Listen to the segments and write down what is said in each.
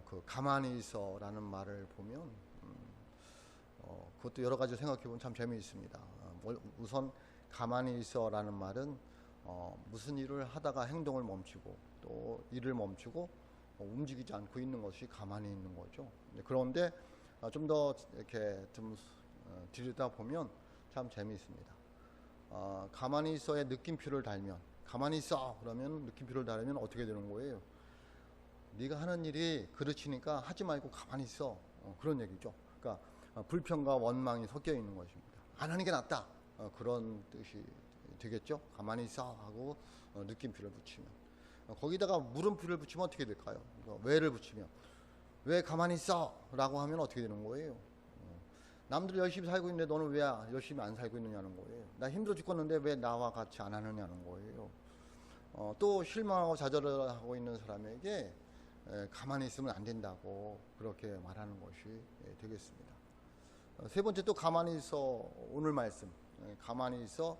그 가만히 있어라는 말을 보면 그것도 여러 가지 생각해 보면 참 재미있습니다. 우선 가만히 있어라는 말은 무슨 일을 하다가 행동을 멈추고 또 일을 멈추고 움직이지 않고 있는 것이 가만히 있는 거죠. 그런데 좀 더 이렇게 좀 들여다 보면 참 재미있습니다. 가만히 있어의 느낌표를 달면, 가만히 있어 그러면 느낌표를 달으면 어떻게 되는 거예요? 네가 하는 일이 그르치니까 하지 말고 가만히 있어, 그런 얘기죠. 그러니까 불평과 원망이 섞여 있는 것입니다. 안 하는 게 낫다, 그런 뜻이 되겠죠. 가만히 있어 하고 느낌표를 붙이면, 거기다가 물음표를 붙이면 어떻게 될까요? 왜를 붙이면, 왜 가만히 있어 라고 하면 어떻게 되는 거예요? 남들 열심히 살고 있는데 너는 왜 열심히 안 살고 있느냐는 거예요. 나 힘들어 죽겠는데 왜 나와 같이 안 하느냐는 거예요. 또 실망하고 좌절을 하고 있는 사람에게 가만히 있으면 안 된다고 그렇게 말하는 것이 되겠습니다. 세 번째, 또 가만히 있어, 오늘 말씀 가만히 있어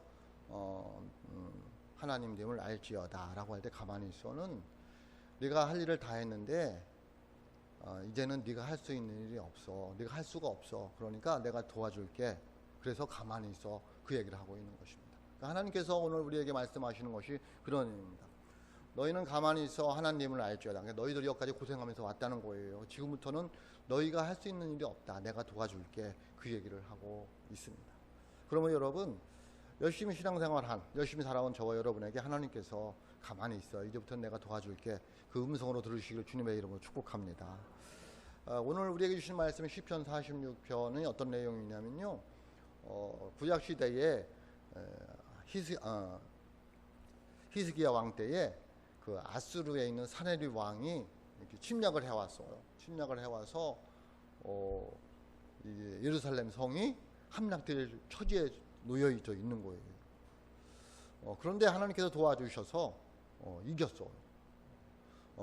하나님됨을 알지어다 라고 할 때, 가만히 있어는 네가 할 일을 다 했는데 이제는 네가 할 수 있는 일이 없어, 네가 할 수가 없어, 그러니까 내가 도와줄게, 그래서 가만히 있어, 그 얘기를 하고 있는 것입니다. 그러니까 하나님께서 오늘 우리에게 말씀하시는 것이 그런 의미입니다. 너희는 가만히 있어 하나님을 알지어다. 그러니까 너희들이 여기까지 고생하면서 왔다는 거예요. 지금부터는 너희가 할 수 있는 일이 없다, 내가 도와줄게, 그 얘기를 하고 있습니다. 그러면 여러분, 열심히 신앙생활한, 열심히 살아온 저와 여러분에게 하나님께서 가만히 있어, 이제부터는 내가 도와줄게, 그 음성으로 들으시기를 주님의 이름으로 축복합니다. 오늘 우리에게 주신 말씀은 시편 46편의 어떤 내용이냐면요, 구약시대에 히스기야 왕 때에 그 아수르에 있는 사네립 왕이 이렇게 침략을 해왔어요. 침략을 해와서 이게 예루살렘 성이 함락될 처지에 놓여 있는 거예요. 그런데 하나님께서 도와주셔서 이겼어요.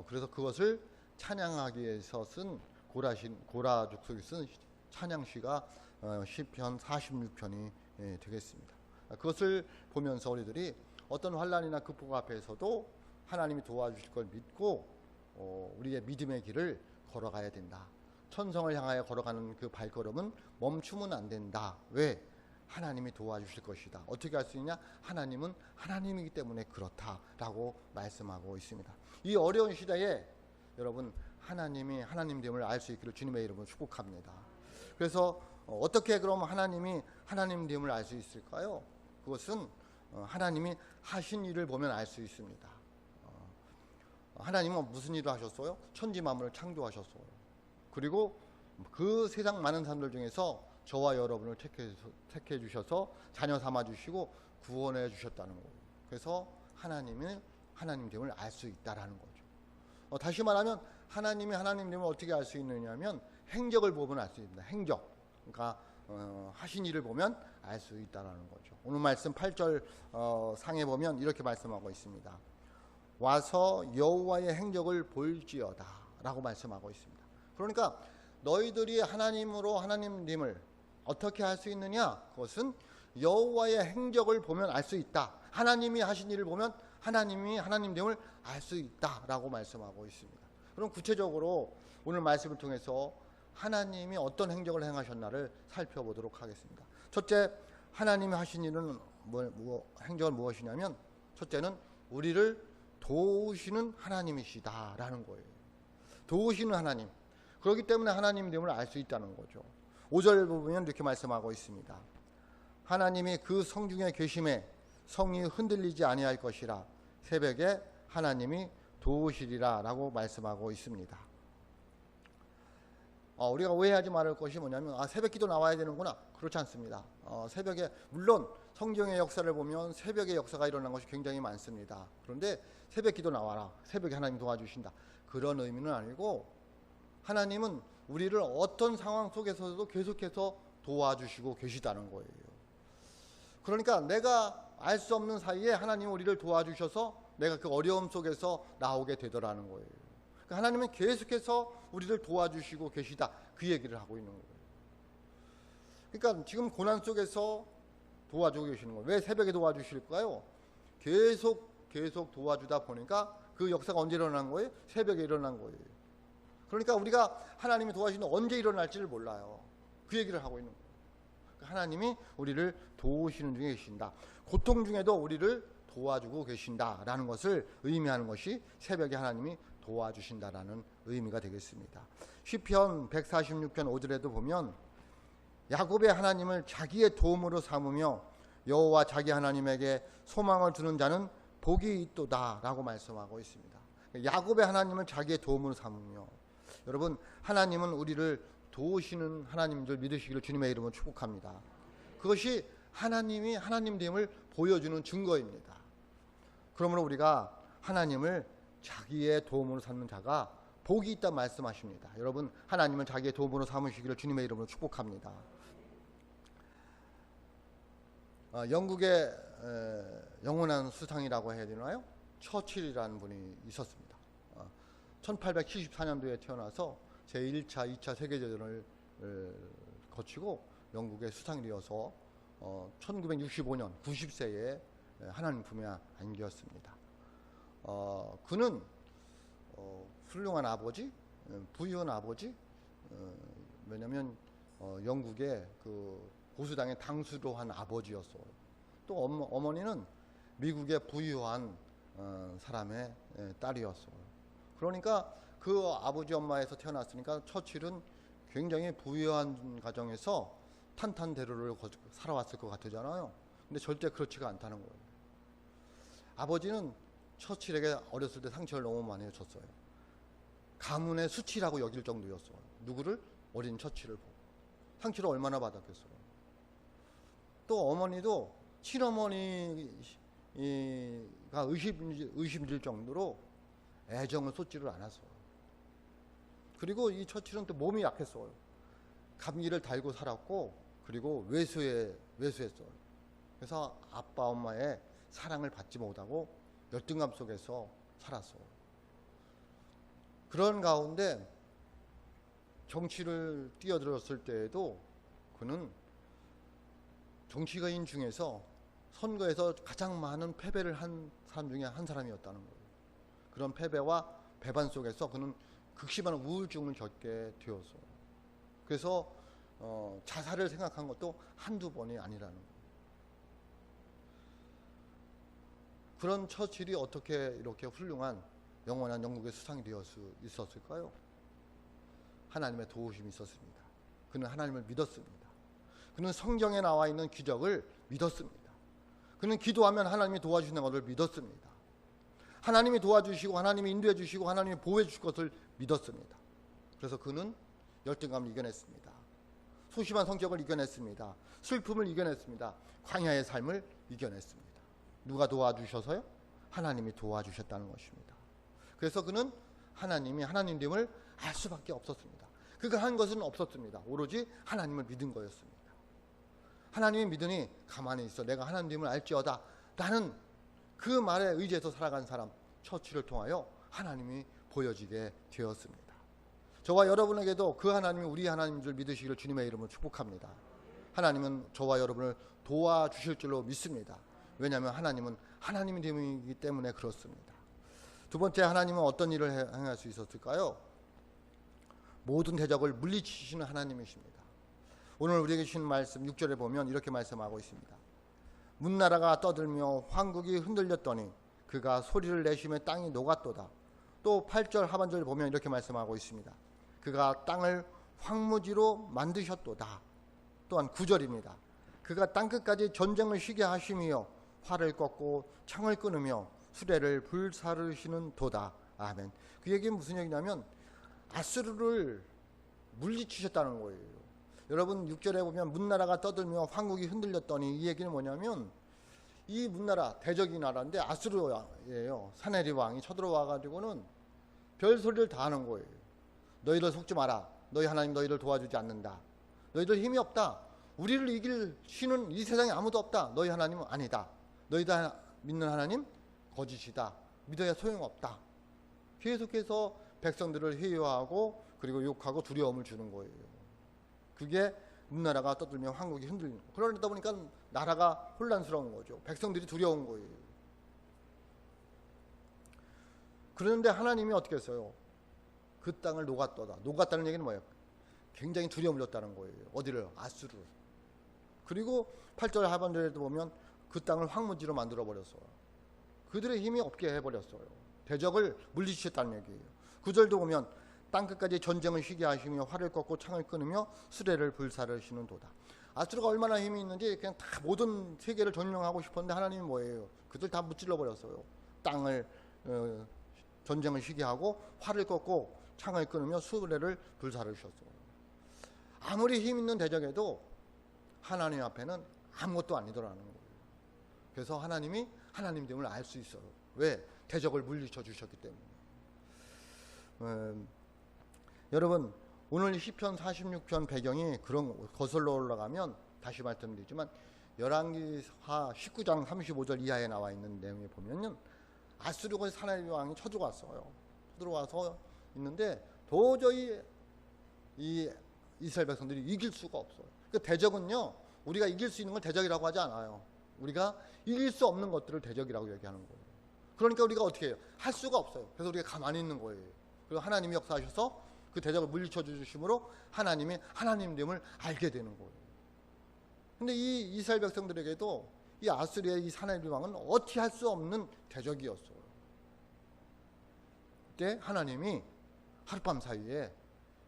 그래서 그것을 찬양하기 위해서 쓴 고라 족속이 쓴 찬양시가 시편 46편이 되겠습니다. 그것을 보면서 우리들이 어떤 환난이나 극복 앞에서도 하나님이 도와주실 걸 믿고 우리의 믿음의 길을 걸어가야 된다. 천성을 향하여 걸어가는 그 발걸음은 멈추면 안 된다. 왜? 하나님이 도와주실 것이다. 어떻게 할 수 있냐? 하나님은 하나님이기 때문에 그렇다라고 말씀하고 있습니다. 이 어려운 시대에 여러분, 하나님이 하나님됨을 알 수 있기를 주님의 이름으로 축복합니다. 그래서 어떻게 그럼 하나님이 하나님됨을 알 수 있을까요? 그것은 하나님이 하신 일을 보면 알 수 있습니다. 하나님은 무슨 일을 하셨어요? 천지 만물을 창조하셨어요. 그리고 그 세상 많은 사람들 중에서 저와 여러분을 택해 주셔서 자녀 삼아 주시고 구원해 주셨다는 거예요. 그래서 하나님은 하나님됨을 알 수 있다라는 거죠. 다시 말하면 하나님이 하나님됨을 어떻게 알 수 있느냐면 행적을 보면 알 수 있습니다. 행적. 그러니까 하신 일을 보면 알 수 있다라는 거죠. 오늘 말씀 8절 상에 보면 이렇게 말씀하고 있습니다. 와서 여호와의 행적을 볼지어다 라고 말씀하고 있습니다. 그러니까 너희들이 하나님으로 하나님됨을 어떻게 할 수 있느냐? 그것은 여호와의 행적을 보면 알 수 있다. 하나님이 하신 일을 보면 하나님이 하나님됨을 알 수 있다라고 말씀하고 있습니다. 그럼 구체적으로 오늘 말씀을 통해서 하나님이 어떤 행적을 행하셨나를 살펴보도록 하겠습니다. 첫째, 하나님이 하신 일은 행적은 무엇이냐면, 첫째는 우리를 도우시는 하나님이시다라는 거예요. 도우시는 하나님. 그렇기 때문에 하나님됨을 알 수 있다는 거죠. 5절 보면 이렇게 말씀하고 있습니다. 하나님이 그 성중에 계심에 성이 흔들리지 아니할 것이라, 새벽에 하나님이 도우시리라 라고 말씀하고 있습니다. 우리가 오해하지 말을 것이 뭐냐면, 새벽 기도 나와야 되는구나. 그렇지 않습니다. 새벽에, 물론 성경의 역사를 보면 새벽에 역사가 일어난 것이 굉장히 많습니다. 그런데 새벽 기도 나와라, 새벽에 하나님 도와주신다, 그런 의미는 아니고, 하나님은 우리를 어떤 상황 속에서도 계속해서 도와주시고 계시다는 거예요. 그러니까 내가 알 수 없는 사이에 하나님은 우리를 도와주셔서 내가 그 어려움 속에서 나오게 되더라는 거예요. 그러니까 하나님은 계속해서 우리를 도와주시고 계시다, 그 얘기를 하고 있는 거예요. 그러니까 지금 고난 속에서 도와주고 계시는 거예요. 왜 새벽에 도와주실까요? 계속 도와주다 보니까 그 역사가 언제 일어난 거예요? 새벽에 일어난 거예요. 그러니까 우리가 하나님이 도와주시는 언제 일어날지를 몰라요. 그 얘기를 하고 있는 거예요. 하나님이 우리를 도우시는 중에 계신다. 고통 중에도 우리를 도와주고 계신다라는 것을 의미하는 것이 새벽에 하나님이 도와주신다라는 의미가 되겠습니다. 시편 146편 5절에도 보면 야곱의 하나님을 자기의 도움으로 삼으며 여호와 자기 하나님에게 소망을 두는 자는 복이 있도다라고 말씀하고 있습니다. 야곱의 하나님을 자기의 도움으로 삼으며, 여러분 하나님은 우리를 도우시는 하나님인 줄 믿으시기를 주님의 이름으로 축복합니다. 그것이 하나님이 하나님됨을 보여주는 증거입니다. 그러므로 우리가 하나님을 자기의 도움으로 삼는 자가 복이 있다 말씀하십니다. 여러분 하나님을 자기의 도움으로 삼으시기를 주님의 이름으로 축복합니다. 영국의 영원한 수상이라고 해야 되나요? 처칠이라는 분이 있었습니다. 1874년도에 태어나서 제1차, 2차 세계대전을 거치고 영국의 수상이 되어서 1965년 90세에 하나님 품에 안겼습니다. 그는 훌륭한 아버지, 부유한 아버지, 왜냐하면 영국의 그 보수당의 당수로 한 아버지였어요. 또 어머니는 미국의 부유한 사람의 딸이었어요. 그러니까 그 아버지 엄마에서 태어났으니까 처칠은 굉장히 부유한 가정에서 탄탄대로를 살아왔을 것 같잖아요. 근데 절대 그렇지가 않다는 거예요. 아버지는 처칠에게 어렸을 때 상처를 너무 많이 줬어요. 가문의 수치라고 여길 정도였어요. 누구를? 어린 처칠을 보고. 상처를 얼마나 받았겠어요. 또 어머니도 친어머니가 의심질 정도로 애정을 쏟지를 않았어요. 그리고 이 처칠은 또 몸이 약했어요. 감기를 달고 살았고, 그리고 외수했어요. 그래서 아빠 엄마의 사랑을 받지 못하고 열등감 속에서 살았어요. 그런 가운데 정치를 뛰어들었을 때에도 그는 정치가인 중에서 선거에서 가장 많은 패배를 한 사람 중에 한 사람이었다는 거예요. 그런 패배와 배반 속에서 그는 극심한 우울증을 겪게 되었어요. 그래서 자살을 생각한 것도 한두 번이 아니라는 거예요. 그런 처칠이 어떻게 이렇게 훌륭한 영원한 영국의 수상이 되어 있었을까요? 하나님의 도우심이 있었습니다. 그는 하나님을 믿었습니다. 그는 성경에 나와 있는 기적을 믿었습니다. 그는 기도하면 하나님이 도와주시는 것을 믿었습니다. 하나님이 도와주시고 하나님이 인도해 주시고 하나님이 보호해 주실 것을 믿었습니다. 그래서 그는 열등감을 이겨냈습니다. 소심한 성격을 이겨냈습니다. 슬픔을 이겨냈습니다. 광야의 삶을 이겨냈습니다. 누가 도와주셔서요? 하나님이 도와주셨다는 것입니다. 그래서 그는 하나님이 하나님됨을 알 수밖에 없었습니다. 그가 한 것은 없었습니다. 오로지 하나님을 믿은 거였습니다. 하나님이 믿으니 가만히 있어 내가 하나님됨을 알지어다 라는 그 말에 의지해서 살아간 사람 처치를 통하여 하나님이 보여지게 되었습니다. 저와 여러분에게도 그 하나님이 우리 하나님인 줄 믿으시기를 주님의 이름으로 축복합니다. 하나님은 저와 여러분을 도와주실 줄로 믿습니다. 왜냐하면 하나님은 하나님이 되기 때문에 그렇습니다. 두 번째, 하나님은 어떤 일을 행할 수 있었을까요? 모든 대적을 물리치시는 하나님이십니다. 오늘 우리에게 주신 말씀 6절에 보면 이렇게 말씀하고 있습니다. 문나라가 떠들며 황국이 흔들렸더니 그가 소리를 내쉬며 땅이 녹았도다. 또 8절 하반절 보면 이렇게 말씀하고 있습니다. 그가 땅을 황무지로 만드셨도다. 또한 9절입니다. 그가 땅끝까지 전쟁을 쉬게 하시며 활을 꺾고 창을 끊으며 수레를 불사르시는 도다. 아멘. 그 얘기는 무슨 얘기냐면 아수르를 물리치셨다는 거예요. 여러분 6절에 보면 문나라가 떠들며 황국이 흔들렸더니 이 얘기는 뭐냐면 이 문나라 대적이 나라인데 아수르예요. 사네리 왕이 쳐들어와 가지고는 별소리를 다 하는 거예요. 너희들 속지 마라. 너희 하나님 너희를 도와주지 않는다. 너희들 힘이 없다. 우리를 이길 신은 이 세상에 아무도 없다. 너희 하나님은 아니다. 너희들 믿는 하나님 거짓이다. 믿어야 소용없다. 계속해서 백성들을 회유하고 그리고 욕하고 두려움을 주는 거예요. 그게 문나라가 떠들며 황국이 흔들리는 거예요. 그러다 보니까 나라가 혼란스러운 거죠. 백성들이 두려운 거예요. 그런데 하나님이 어떻게 했어요? 그 땅을 녹았도다. 녹았다는 얘기는 뭐예요? 굉장히 두려움졌다는 거예요. 어디를? 아수르. 그리고 8절 하반절에도 보면 그 땅을 황무지로 만들어 버렸어요. 그들의 힘이 없게 해버렸어요. 대적을 물리치셨다는 얘기예요. 9절도 보면 땅끝까지 전쟁을 쉬게 하시며 활을 꺾고 창을 끊으며 수레를 불사르시는 도다. 아수르가 얼마나 힘이 있는지 그냥 다 모든 세계를 점령하고 싶었는데 하나님이 뭐예요? 그들 다 무찔러 버렸어요. 땅을 전쟁을 쉬게 하고 활을 꺾고 창을 끊으며 수레를 불사르셨어요. 아무리 힘 있는 대적에도 하나님 앞에는 아무것도 아니더라는 거예요. 그래서 하나님이 하나님됨을 알 수 있어요. 왜? 대적을 물리쳐 주셨기 때문에. 여러분, 오늘 시편 46편 배경이 그런 거슬러 올라가면 다시 말씀드리지만 열왕기하 19장 35절 이하에 나와 있는 내용에 보면은 아수르의 사나이 왕이 쳐들어왔어요. 쳐들어와서 있는데 도저히 이 이스라엘 백성들이 이길 수가 없어요. 그 대적은요, 우리가 이길 수 있는 걸 대적이라고 하지 않아요. 우리가 이길 수 없는 것들을 대적이라고 얘기하는 거예요. 그러니까 우리가 어떻게 해요? 할 수가 없어요. 그래서 우리가 가만히 있는 거예요. 그리고 하나님이 역사하셔서 그 대적을 물리쳐 주심으로 하나님이 하나님됨을 알게 되는 거예요. 근데 이 이스라엘 백성들에게도 이 아수리의 이 사나이 왕은 어찌 할 수 없는 대적이었어요. 그때 하나님이 하룻밤 사이에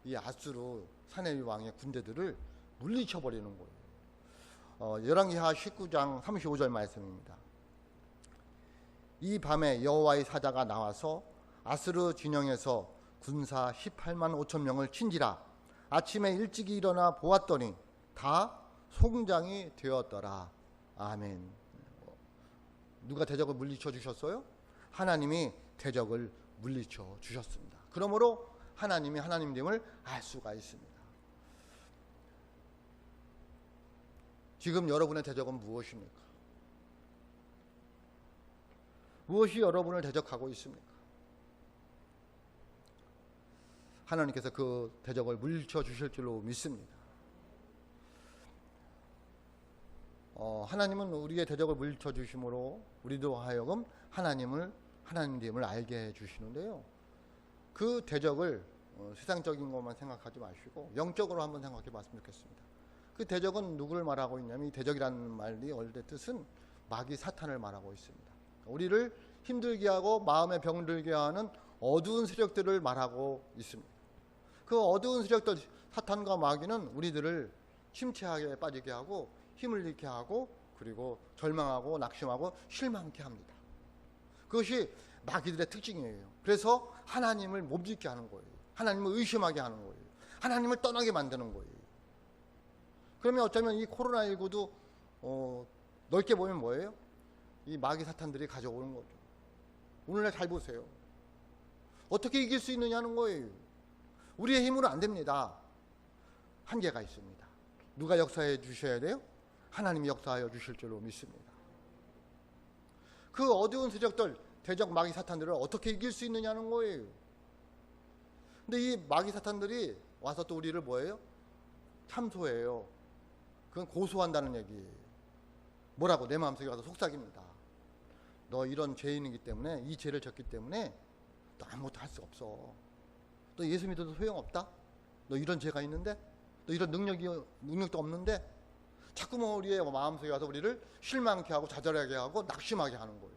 이 아수르 사나이 왕의 군대들을 물리쳐 버리는 거예요. 열왕기하 19장 35절 말씀입니다. 이 밤에 여호와의 사자가 나와서 아수르 진영에서 군사 18만 5천 명을 친지라. 아침에 일찍이 일어나 보았더니 다 송장이 되었더라. 아멘. 누가 대적을 물리쳐 주셨어요? 하나님이 대적을 물리쳐 주셨습니다. 그러므로 하나님이 하나님됨을 알 수가 있습니다. 지금 여러분의 대적은 무엇입니까? 무엇이 여러분을 대적하고 있습니까? 하나님께서 그 대적을 물리쳐 주실 줄로 믿습니다. 하나님은 우리의 대적을 물리쳐 주심으로 우리도 하여금 하나님됨을 알게 해 주시는데요. 그 대적을 세상적인 것만 생각하지 마시고 영적으로 한번 생각해 봤으면 좋겠습니다. 그 대적은 누구를 말하고 있냐면, 이 대적이라는 말이 원래 뜻은 마귀 사탄을 말하고 있습니다. 우리를 힘들게 하고 마음에 병들게 하는 어두운 세력들을 말하고 있습니다. 그 어두운 세력들, 사탄과 마귀는 우리들을 침체하게 빠지게 하고 힘을 잃게 하고 그리고 절망하고 낙심하고 실망케 합니다. 그것이 마귀들의 특징이에요. 그래서 하나님을 못 믿게 하는 거예요. 하나님을 의심하게 하는 거예요. 하나님을 떠나게 만드는 거예요. 그러면 어쩌면 이 코로나19도 넓게 보면 뭐예요? 이 마귀 사탄들이 가져오는 거죠. 오늘날 잘 보세요. 어떻게 이길 수 있느냐는 거예요. 우리의 힘으로 안 됩니다. 한계가 있습니다. 누가 역사해 주셔야 돼요? 하나님이 역사하여 주실 줄로 믿습니다. 그 어두운 세력들, 대적 마귀 사탄들을 어떻게 이길 수 있느냐는 거예요. 근데 이 마귀 사탄들이 와서 또 우리를 뭐예요? 참소해요. 그건 고소한다는 얘기예요. 뭐라고? 내 마음속에 와서 속삭입니다. 너 이런 죄인이기 때문에, 이 죄를 졌기 때문에 너 아무것도 할 수 없어. 너 예수 믿어도 소용없다. 너 이런 죄가 있는데, 너 이런 능력도 없는데, 자꾸만 우리의 마음속에 와서 우리를 실망케 하고 좌절하게 하고 낙심하게 하는 거예요.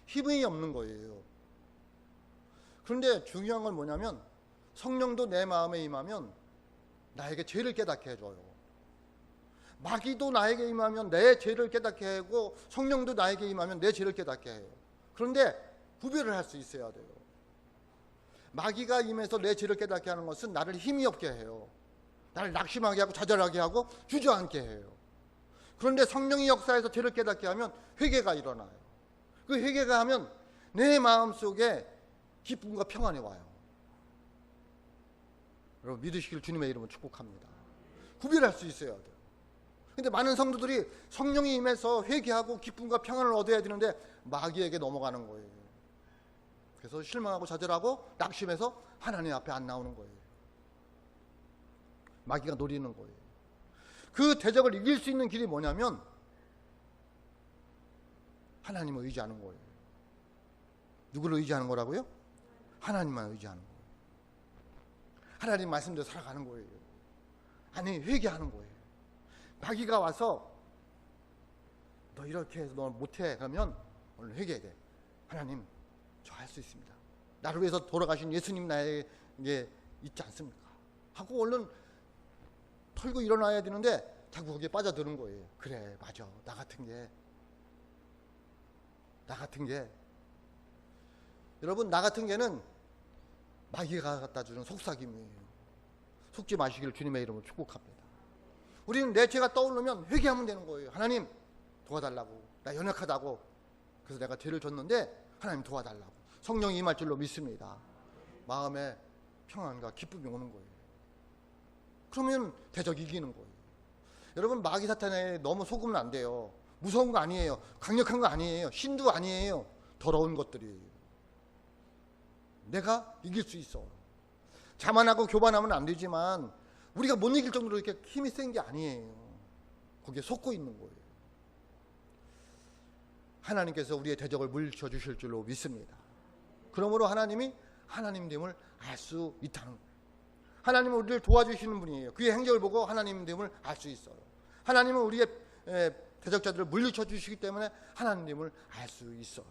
힘이 없는 거예요. 그런데 중요한 건 뭐냐면, 성령도 내 마음에 임하면 나에게 죄를 깨닫게 해줘요. 마귀도 나에게 임하면 내 죄를 깨닫게 하고, 성령도 나에게 임하면 내 죄를 깨닫게 해요. 그런데 구별을 할 수 있어야 돼요. 마귀가 임해서 내 죄를 깨닫게 하는 것은 나를 힘이 없게 해요. 나를 낙심하게 하고 좌절하게 하고 주저앉게 해요. 그런데 성령이 역사에서 죄를 깨닫게 하면 회개가 일어나요. 그 회개가 하면 내 마음속에 기쁨과 평안이 와요. 여러분, 믿으시길 주님의 이름으로 축복합니다. 구별할 수 있어야 돼요. 근데 많은 성도들이 성령이 임해서 회개하고 기쁨과 평안을 얻어야 되는데 마귀에게 넘어가는 거예요. 그래서 실망하고 좌절하고 낙심해서 하나님 앞에 안 나오는 거예요. 마귀가 노리는 거예요. 그 대적을 이길 수 있는 길이 뭐냐면 하나님을 의지하는 거예요. 누구를 의지하는 거라고요? 하나님만 의지하는 거예요. 하나님 말씀대로 살아가는 거예요. 아니, 회개하는 거예요. 마귀가 와서 너 이렇게 해서 너 못해. 그러면 오늘 회개해. 하나님, 저 할 수 있습니다. 나를 위해서 돌아가신 예수님 나에게 있지 않습니까? 하고 얼른 털고 일어나야 되는데 자꾸 거기에 빠져드는 거예요. 그래, 맞아. 나 같은 게 여러분, 나 같은 게는 마귀가 갖다 주는 속삭임이에요. 속지 마시기를 주님의 이름으로 축복합니다. 우리는 내 죄가 떠오르면 회개하면 되는 거예요. 하나님 도와달라고, 나 연약하다고. 그래서 내가 죄를 졌는데 하나님 도와달라고. 성령이 임할 줄로 믿습니다. 마음에 평안과 기쁨이 오는 거예요. 그러면 대적 이기는 거예요. 여러분, 마귀 사탄에 너무 속으면 안 돼요. 무서운 거 아니에요. 강력한 거 아니에요. 신도 아니에요. 더러운 것들이에요. 내가 이길 수 있어. 자만하고 교만하면 안 되지만 우리가 못 이길 정도로 이렇게 힘이 센 게 아니에요. 거기에 속고 있는 거예요. 하나님께서 우리의 대적을 물리쳐 주실 줄로 믿습니다. 그러므로 하나님이 하나님됨을 알 수 있다는 거예요. 하나님은 우리를 도와주시는 분이에요. 그의 행적을 보고 하나님됨을 알 수 있어요. 하나님은 우리의 대적자들을 물리쳐 주시기 때문에 하나님됨을 알 수 있어요.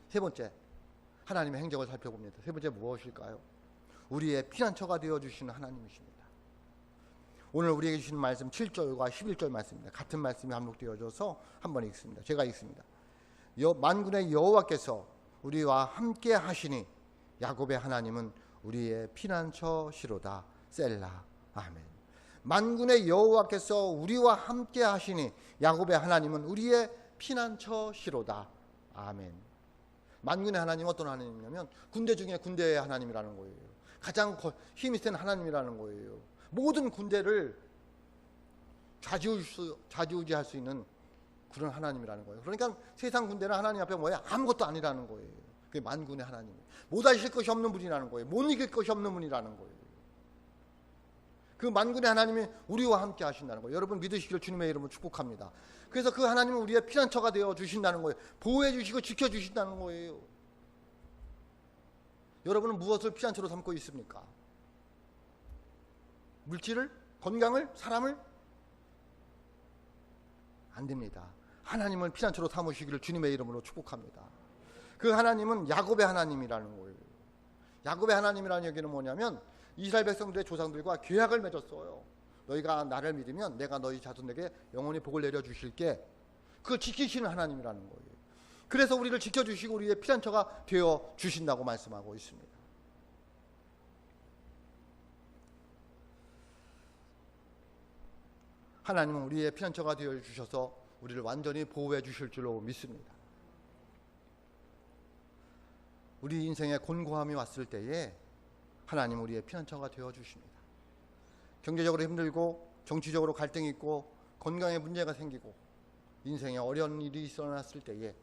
세 번째, 하나님의 행적을 살펴봅니다. 세 번째 무엇일까요? 우리의 피난처가 되어주시는 하나님이십니다. 오늘 우리에게 주시는 말씀 7절과 11절 말씀입니다. 같은 말씀이 반복되어져서 한번 읽습니다. 제가 읽습니다. 만군의 여호와께서 우리와 함께 하시니 야곱의 하나님은 우리의 피난처시로다. 셀라. 아멘. 만군의 여호와께서 우리와 함께 하시니 야곱의 하나님은 우리의 피난처시로다. 아멘. 만군의 하나님은 어떤 하나님이냐면 군대 중에 군대의 하나님이라는 거예요. 가장 힘이 센 하나님이라는 거예요. 모든 군대를 좌지우지할 수 있는 그런 하나님이라는 거예요. 그러니까 세상 군대는 하나님 앞에 뭐야? 아무것도 아니라는 거예요. 그게 만군의 하나님. 못 하실 것이 없는 분이라는 거예요. 못 이길 것이 없는 분이라는 거예요. 그 만군의 하나님이 우리와 함께 하신다는 거예요. 여러분 믿으시기를 주님의 이름으로 축복합니다. 그래서 그 하나님은 우리의 피난처가 되어 주신다는 거예요. 보호해 주시고 지켜 주신다는 거예요. 여러분은 무엇을 피난처로 삼고 있습니까? 물질을? 건강을? 사람을? 안 됩니다. 하나님을 피난처로 삼으시기를 주님의 이름으로 축복합니다. 그 하나님은 야곱의 하나님이라는 거예요. 야곱의 하나님이라는 얘기는 뭐냐면 이스라엘 백성들의 조상들과 계약을 맺었어요. 너희가 나를 믿으면 내가 너희 자손에게 영원히 복을 내려주실게. 그걸 지키시는 하나님이라는 거예요. 그래서 우리를 지켜주시고 우리의 피난처가 되어 주신다고 말씀하고 있습니다. 하나님은 우리의 피난처가 되어 주셔서 우리를 완전히 보호해 주실 줄로 믿습니다. 우리 인생에 곤고함이 왔을 때에 하나님은 우리의 피난처가 되어 주십니다. 경제적으로 힘들고 정치적으로 갈등이 있고 건강에 문제가 생기고 인생에 어려운 일이 일어났을 때에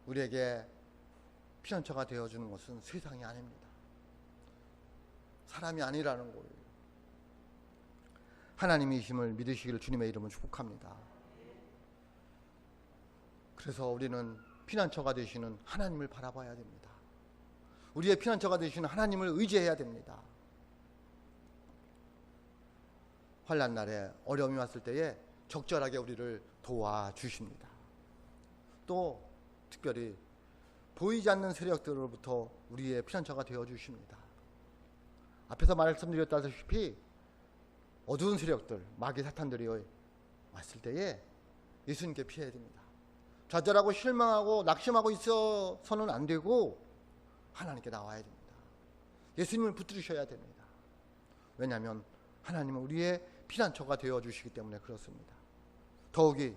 우리에게 피난처가 되어주는 것은 세상이 아닙니다. 사람이 아니라는 거예요. 하나님이심을 믿으시기를 주님의 이름으로 축복합니다. 그래서 우리는 피난처가 되시는 하나님을 바라봐야 됩니다. 우리의 피난처가 되시는 하나님을 의지해야 됩니다. 환난 날에 어려움이 왔을 때에 적절하게 우리를 도와주십니다. 또 특별히 보이지 않는 세력들로부터 우리의 피난처가 되어주십니다. 앞에서 말씀드렸다시피 어두운 세력들, 마귀 사탄들이 왔을 때에 예수님께 피해야 됩니다. 좌절하고 실망하고 낙심하고 있어서는 안 되고 하나님께 나와야 됩니다. 예수님을 붙들으셔야 됩니다. 왜냐하면 하나님은 우리의 피난처가 되어주시기 때문에 그렇습니다. 더욱이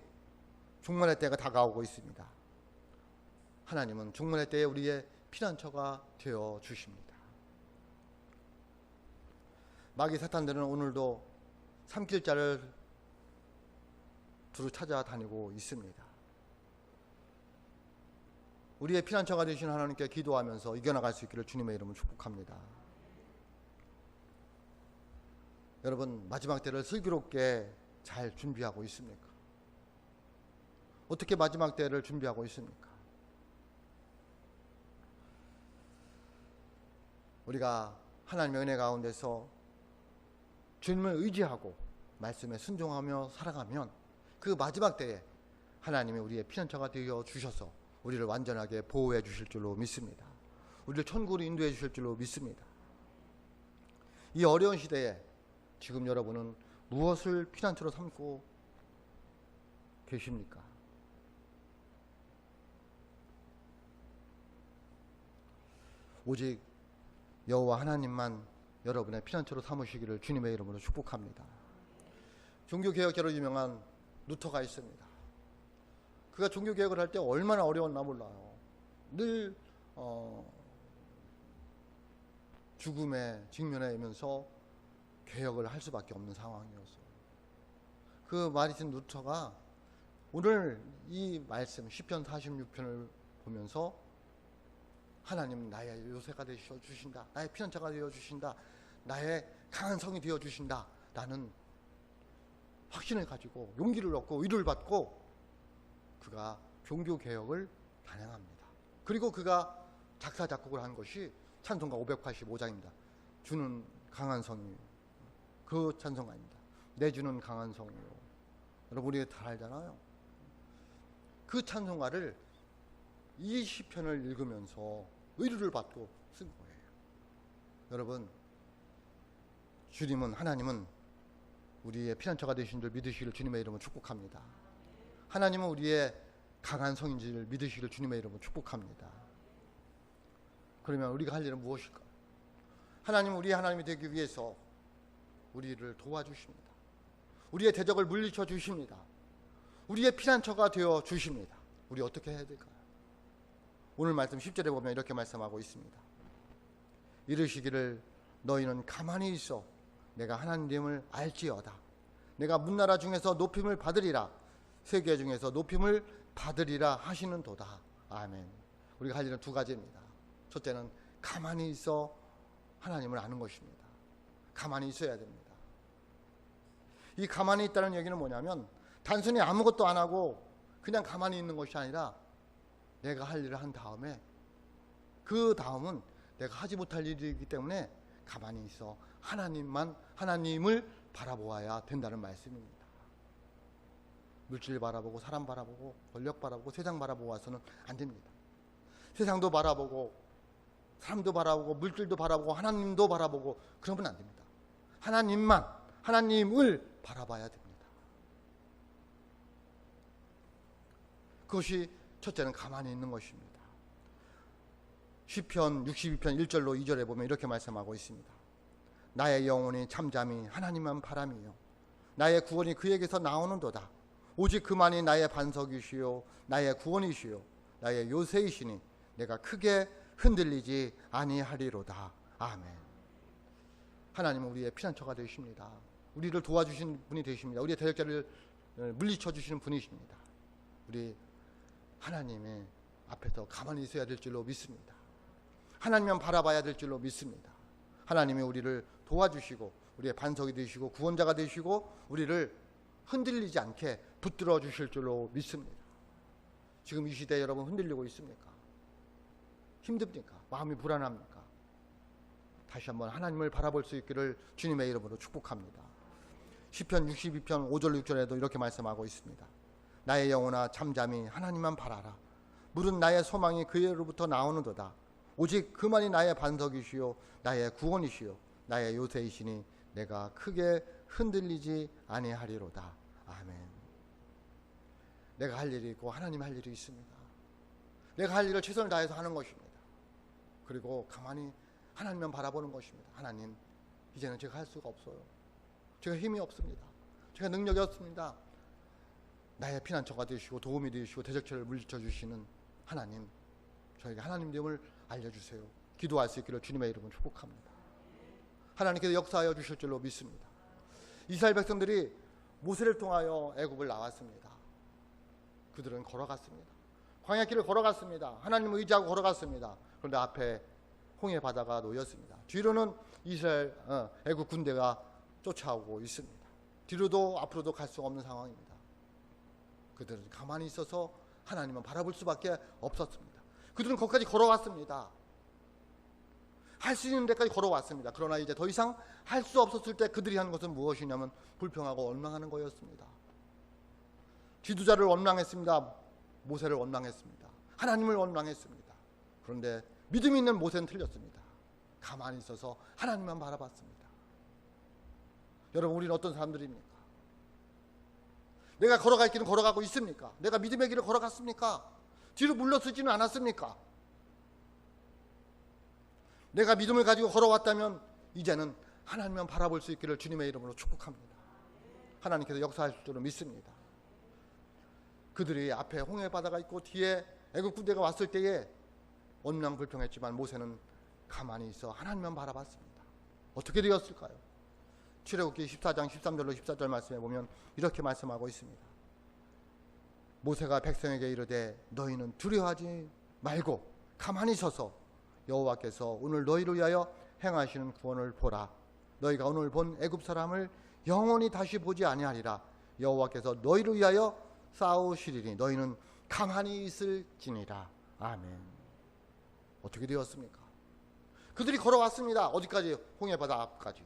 종말의 때가 다가오고 있습니다. 하나님은 종말의 때에 우리의 피난처가 되어주십니다. 마귀 사탄들은 오늘도 삼킬 자를 두루 찾아다니고 있습니다. 우리의 피난처가 되신 하나님께 기도하면서 이겨나갈 수 있기를 주님의 이름으로 축복합니다. 여러분 마지막 때를 슬기롭게 잘 준비하고 있습니까? 어떻게 마지막 때를 준비하고 있습니까? 우리가 하나님의 은혜 가운데서 주님을 의지하고 말씀에 순종하며 살아가면 그 마지막 때에 하나님이 우리의 피난처가 되어 주셔서 우리를 완전하게 보호해 주실 줄로 믿습니다. 우리를 천국으로 인도해 주실 줄로 믿습니다. 이 어려운 시대에 지금 여러분은 무엇을 피난처로 삼고 계십니까? 오직 여호와 하나님만 여러분의 피난처로 삼으시기를 주님의 이름으로 축복합니다. 종교개혁자로 유명한 루터가 있습니다. 그가 종교개혁을 할 때 얼마나 어려웠나 몰라요. 늘 죽음에 직면하면서 개혁을 할 수밖에 없는 상황이었어요. 그 마르틴 루터가 오늘 이 말씀 시편 46편을 보면서 하나님 나의 요새가 되어 주신다, 나의 피난처가 되어 주신다, 나의 강한 성이 되어 주신다 라는 확신을 가지고 용기를 얻고 위로를 받고 그가 종교개혁을 단행합니다. 그리고 그가 작사 작곡을 한 것이 찬송가 585장입니다. 주는 강한 성이요, 그 찬송가입니다. 내 주는 강한 성이요. 여러분 우리 다 알잖아요. 그 찬송가를 이 시편을 읽으면서 의류를 받고 쓴 거예요. 여러분, 주님은, 하나님은 우리의 피난처가 되신 줄 믿으시기를 주님의 이름으로 축복합니다. 하나님은 우리의 강한 성인 줄 믿으시기를 주님의 이름으로 축복합니다. 그러면 우리가 할 일은 무엇일까요? 하나님은 우리의 하나님이 되기 위해서 우리를 도와주십니다. 우리의 대적을 물리쳐 주십니다. 우리의 피난처가 되어 주십니다. 우리 어떻게 해야 될까요? 오늘 말씀 10절에 보면 이렇게 말씀하고 있습니다. 이르시기를 너희는 가만히 있어 내가 하나님을 알지어다. 내가 문나라 중에서 높임을 받으리라. 세계 중에서 높임을 받으리라 하시는도다. 아멘. 우리가 할 일은 두 가지입니다. 첫째는 가만히 있어 하나님을 아는 것입니다. 가만히 있어야 됩니다. 이 가만히 있다는 얘기는 뭐냐면 단순히 아무것도 안 하고 그냥 가만히 있는 것이 아니라 내가 할 일을 한 다음에 그 다음은 내가 하지 못할 일이기 때문에 가만히 있어 하나님을 바라보아야 된다는 말씀입니다. 물질 바라보고 사람 바라보고 권력 바라보고 세상 바라보고 와서는 안 됩니다. 세상도 바라보고 사람도 바라보고 물질도 바라보고 하나님도 바라보고 그러면 안 됩니다. 하나님을 바라봐야 됩니다. 그것이 첫째는 가만히 있는 것입니다. 시편 62편 1절로 2절에 보면 이렇게 말씀하고 있습니다. 나의 영혼이 잠잠히 하나님만 바람이요 나의 구원이 그에게서 나오는도다. 오직 그만이 나의 반석이시요 나의 구원이시요 나의 요새이시니 내가 크게 흔들리지 아니하리로다. 아멘. 하나님은 우리의 피난처가 되십니다. 우리를 도와주신 분이 되십니다. 우리의 대적자를 물리쳐 주시는 분이십니다. 우리 하나님의 앞에서 가만히 있어야 될 줄로 믿습니다. 하나님만 바라봐야 될 줄로 믿습니다. 하나님이 우리를 도와주시고 우리의 반석이 되시고 구원자가 되시고 우리를 흔들리지 않게 붙들어 주실 줄로 믿습니다. 지금 이 시대에 여러분 흔들리고 있습니까? 힘듭니까? 마음이 불안합니까? 다시 한번 하나님을 바라볼 수 있기를 주님의 이름으로 축복합니다. 시편 62편 5절 6절에도 이렇게 말씀하고 있습니다. 나의 영혼아 잠잠히 하나님만 바라라. 물은 나의 소망이 그에로부터 나오는도다. 오직 그만이 나의 반석이시요 나의 구원이시요 나의 요새이시니 내가 크게 흔들리지 아니하리로다. 아멘. 내가 할 일이 있고 하나님 할 일이 있습니다. 내가 할 일을 최선을 다해서 하는 것입니다. 그리고 가만히 하나님만 바라보는 것입니다. 하나님, 이제는 제가 할 수가 없어요. 제가 힘이 없습니다. 제가 능력이 없습니다. 나의 피난처가 되시고 도움이 되시고 대적처를 물리쳐 주시는 하나님, 저에게 하나님됨을 알려주세요. 기도할 수 있기를 주님의 이름으로 축복합니다. 하나님께서 역사하여 주실 줄로 믿습니다. 이스라엘 백성들이 모세를 통하여 애굽을 나왔습니다. 그들은 걸어갔습니다. 광야길을 걸어갔습니다. 하나님을 의지하고 걸어갔습니다. 그런데 앞에 홍해 바다가 놓였습니다. 뒤로는 이스라엘 애굽 군대가 쫓아오고 있습니다. 뒤로도 앞으로도 갈 수 없는 상황입니다. 그들은 가만히 있어서 하나님만 바라볼 수밖에 없었습니다. 그들은 거기까지 걸어왔습니다. 할 수 있는 데까지 걸어왔습니다. 그러나 이제 더 이상 할 수 없었을 때 그들이 한 것은 무엇이냐면 불평하고 원망하는 거였습니다. 지도자를 원망했습니다. 모세를 원망했습니다. 하나님을 원망했습니다. 그런데 믿음이 있는 모세는 틀렸습니다. 가만히 있어서 하나님만 바라봤습니다. 여러분, 우리는 어떤 사람들입니까? 내가 걸어갈 길은 걸어가고 있습니까? 내가 믿음의 길을 걸어갔습니까? 뒤로 물러서지는 않았습니까? 내가 믿음을 가지고 걸어왔다면 이제는 하나님만 바라볼 수 있기를 주님의 이름으로 축복합니다. 하나님께서 역사하실 줄로 믿습니다. 그들이 앞에 홍해 바다가 있고 뒤에 애굽 군대가 왔을 때에 원망 불평했지만 모세는 가만히 있어 하나님만 바라봤습니다. 어떻게 되었을까요? 출애굽기 14장 13절로 14절 말씀에 보면 이렇게 말씀하고 있습니다. 모세가 백성에게 이르되 너희는 두려워하지 말고 가만히 서서 여호와께서 오늘 너희를 위하여 행하시는 구원을 보라. 너희가 오늘 본 애굽 사람을 영원히 다시 보지 아니하리라. 여호와께서 너희를 위하여 싸우시리니 너희는 가만히 있을지니라. 아멘. 어떻게 되었습니까? 그들이 걸어왔습니다. 어디까지? 홍해바다 앞까지.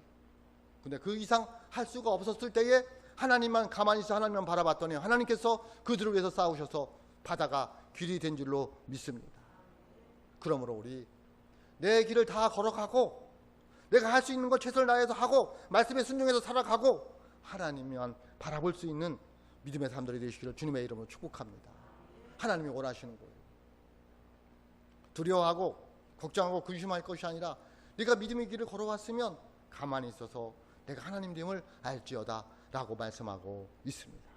근데 그 이상 할 수가 없었을 때에 하나님만 가만히 있어 하나님만 바라봤더니 하나님께서 그들을 위해서 싸우셔서 바다가 길이 된 줄로 믿습니다. 그러므로 우리 내 길을 다 걸어가고 내가 할 수 있는 걸 최선을 다해서 하고 말씀에 순종해서 살아가고 하나님만 바라볼 수 있는 믿음의 사람들이 되시기를 주님의 이름으로 축복합니다. 하나님이 원하시는 거예요. 두려워하고 걱정하고 근심할 것이 아니라 네가 믿음의 길을 걸어왔으면 가만히 있어서 내가 하나님됨을 알지어다 라고 말씀하고 있습니다.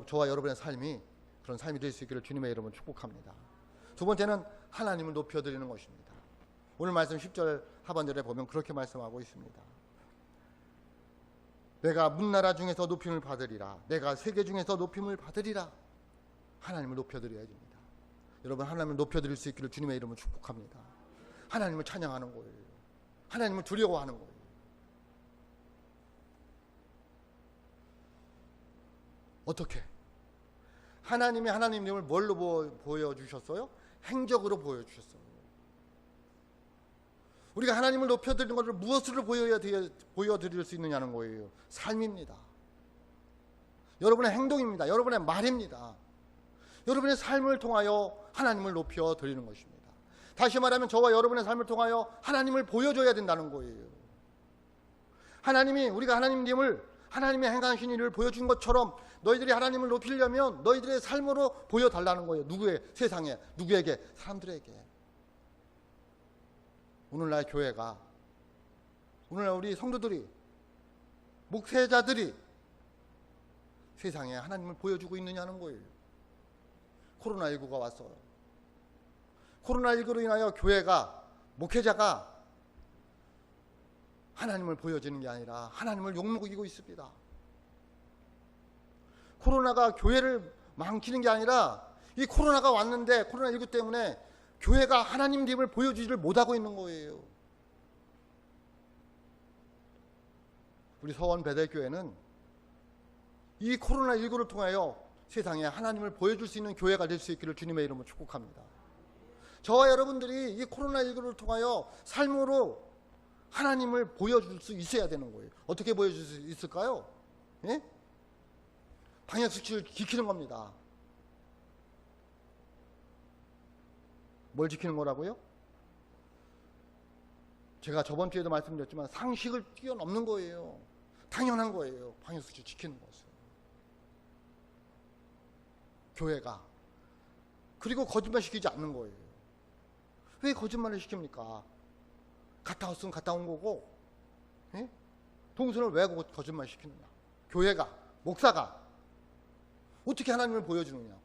저와 여러분의 삶이 그런 삶이 될 수 있기를 주님의 이름으로 축복합니다. 두 번째는 하나님을 높여드리는 것입니다. 오늘 말씀 10절 하반절에 보면 그렇게 말씀하고 있습니다. 내가 문나라 중에서 높임을 받으리라. 내가 세계 중에서 높임을 받으리라. 하나님을 높여드려야 됩니다. 여러분, 하나님을 높여드릴 수 있기를 주님의 이름으로 축복합니다. 하나님을 찬양하는 거예요. 하나님을 두려워하는 거예요. 어떻게? 하나님이 하나님임을 뭘로 보여주셨어요? 행적으로 보여주셨어요. 우리가 하나님을 높여드리는 것을 무엇으로 보여드릴 수 있느냐는 거예요. 삶입니다. 여러분의 행동입니다. 여러분의 말입니다. 여러분의 삶을 통하여 하나님을 높여드리는 것입니다. 다시 말하면 저와 여러분의 삶을 통하여 하나님을 보여줘야 된다는 거예요. 하나님이 우리가 하나님임을 하나님이 행하신 일을 보여준 것처럼 너희들이 하나님을 높이려면 너희들의 삶으로 보여달라는 거예요. 누구의 세상에, 누구에게? 사람들에게. 오늘날 교회가, 오늘날 우리 성도들이, 목회자들이 세상에 하나님을 보여주고 있느냐는 거예요. 코로나19가 왔어요. 코로나19로 인하여 교회가, 목회자가 하나님을 보여주는 게 아니라 하나님을 욕먹이고 있습니다. 코로나가 교회를 망치는 게 아니라 이 코로나가 왔는데 코로나19 때문에 교회가 하나님됨을 보여주지를 못하고 있는 거예요. 우리 서원 베델교회는 이 코로나19를 통하여 세상에 하나님을 보여줄 수 있는 교회가 될 수 있기를 주님의 이름으로 축복합니다. 저와 여러분들이 이 코로나19를 통하여 삶으로 하나님을 보여줄 수 있어야 되는 거예요. 어떻게 보여줄 수 있을까요? 예? 방역수칙을 지키는 겁니다. 뭘 지키는 거라고요? 제가 저번 주에도 말씀드렸지만 상식을 뛰어넘는 거예요. 당연한 거예요. 방역수칙 지키는 것은. 교회가. 그리고 거짓말 시키지 않는 거예요. 왜 거짓말을 시킵니까? 갔다 왔으면 갔다 온 거고, 예? 동선을 왜 거짓말 시키느냐? 교회가, 목사가 어떻게 하나님을 보여주느냐?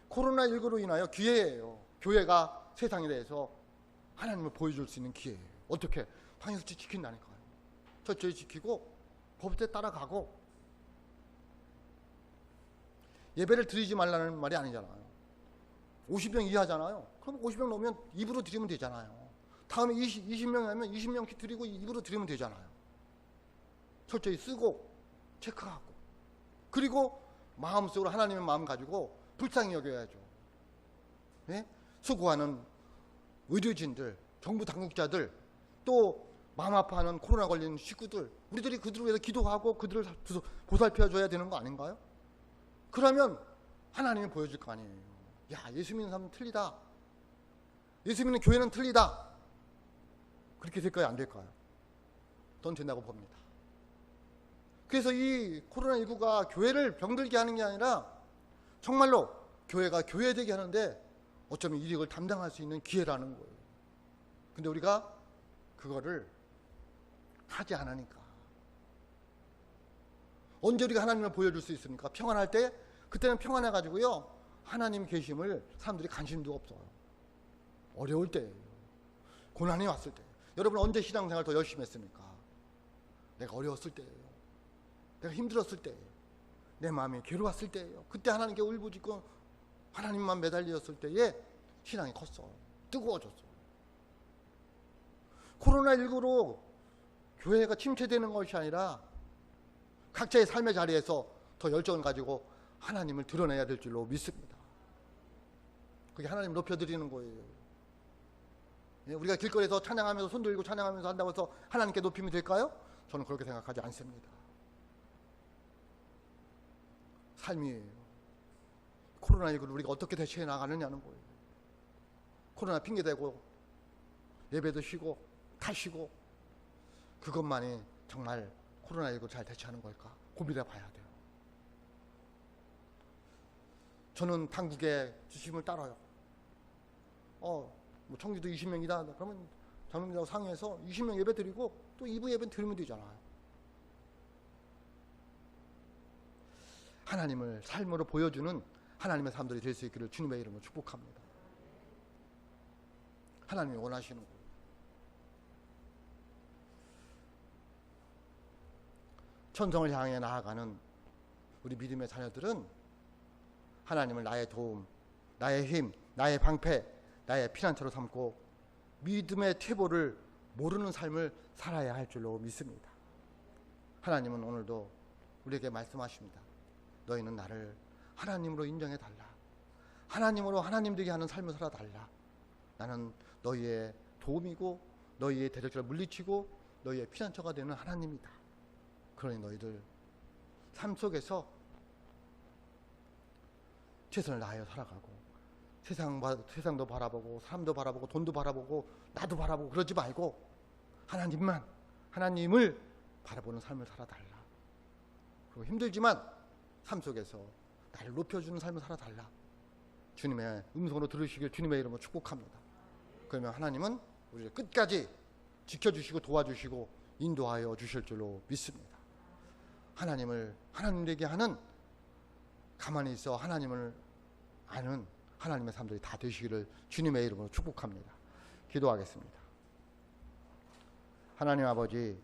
코로나19로 인하여 기회예요. 교회가 세상에 대해서 하나님을 보여줄 수 있는 기회예요. 어떻게? 방역수칙 지킨다니까요. 철저히 지키고 법대 따라가고. 예배를 드리지 말라는 말이 아니잖아요. 50명 이하잖아요. 그럼 50명 넘으면 입으로 드리면 되잖아요. 다음에 20명 하면 20명씩 드리고 입으로 드리면 되잖아요. 철저히 쓰고 체크하고, 그리고 마음속으로 하나님의 마음 가지고 불쌍히 여겨야죠. 네? 수고하는 의료진들, 정부 당국자들, 또 마음 아파하는 코로나 걸린 식구들, 우리들이 그들을 위해서 기도하고 그들을 보살펴줘야 되는 거 아닌가요? 그러면 하나님이 보여줄 거 아니에요. 야, 예수 믿는 사람은 틀리다. 예수 믿는 교회는 틀리다. 그렇게 될까요? 안 될까요? 전 된다고 봅니다. 그래서 이 코로나19가 교회를 병들게 하는 게 아니라 정말로 교회가 교회되게 하는데 어쩌면 이 일을 담당할 수 있는 기회라는 거예요. 근데 우리가 그거를 하지 않으니까. 언제 우리가 하나님을 보여줄 수 있습니까? 평안할 때, 그때는 평안해가지고요, 하나님 계심을 사람들이 관심도 없어요. 어려울 때예요. 고난이 왔을 때. 여러분 언제 신앙생활 더 열심히 했습니까? 내가 어려웠을 때예요. 내가 힘들었을 때예요. 내 마음이 괴로웠을 때예요. 그때 하나님께 울부짖고 하나님만 매달렸을 때에 신앙이 컸어. 뜨거워졌어. 코로나19로 교회가 침체되는 것이 아니라 각자의 삶의 자리에서 더 열정을 가지고 하나님을 드러내야 될 줄로 믿습니다. 그게 하나님 높여드리는 거예요. 우리가 길거리에서 찬양하면서 손 들고 찬양하면서 한다고 해서 하나님께 높임이 될까요? 저는 그렇게 생각하지 않습니다. 삶이에요. 코로나19를 우리가 어떻게 대처해 나가느냐는 거예요. 코로나 핑계대고 예배도 쉬고 다 쉬고 그것만이 정말 코로나19를 잘 대처하는 걸까 고민해 봐야 돼요. 저는 당국의 지침을 따라요. 뭐 청주도 20명이다. 그러면 장로님하고 상의해서 20명 예배 드리고 또 2부 예배 드리면 되잖아요. 하나님을 삶으로 보여주는 하나님의 사람들이 될 수 있기를 주님의 이름으로 축복합니다. 하나님이 원하시는 거예요. 천성을 향해 나아가는 우리 믿음의 자녀들은 하나님을 나의 도움, 나의 힘, 나의 방패, 나의 피난처로 삼고 믿음의 퇴보를 모르는 삶을 살아야 할 줄로 믿습니다. 하나님은 오늘도 우리에게 말씀하십니다. 너희는 나를 하나님으로 인정해 달라. 하나님으로 하나님 되게 하는 삶을 살아 달라. 나는 너희의 도움이고 너희의 대적자를 물리치고 너희의 피난처가 되는 하나님이다. 그러니 너희들 삶 속에서 최선을 다하여 살아가고 세상도 바라보고 사람도 바라보고 돈도 바라보고 나도 바라보고 그러지 말고 하나님을 바라보는 삶을 살아달라. 그리고 힘들지만 삶 속에서 나를 높여주는 삶을 살아달라. 주님의 음성으로 들으시길 주님의 이름으로 축복합니다. 그러면 하나님은 우리를 끝까지 지켜주시고 도와주시고 인도하여 주실 줄로 믿습니다. 하나님을 하나님 되게 하는, 가만히 있어 하나님을 아는 하나님의 사람들이 다 되시기를 주님의 이름으로 축복합니다. 기도하겠습니다. 하나님 아버지,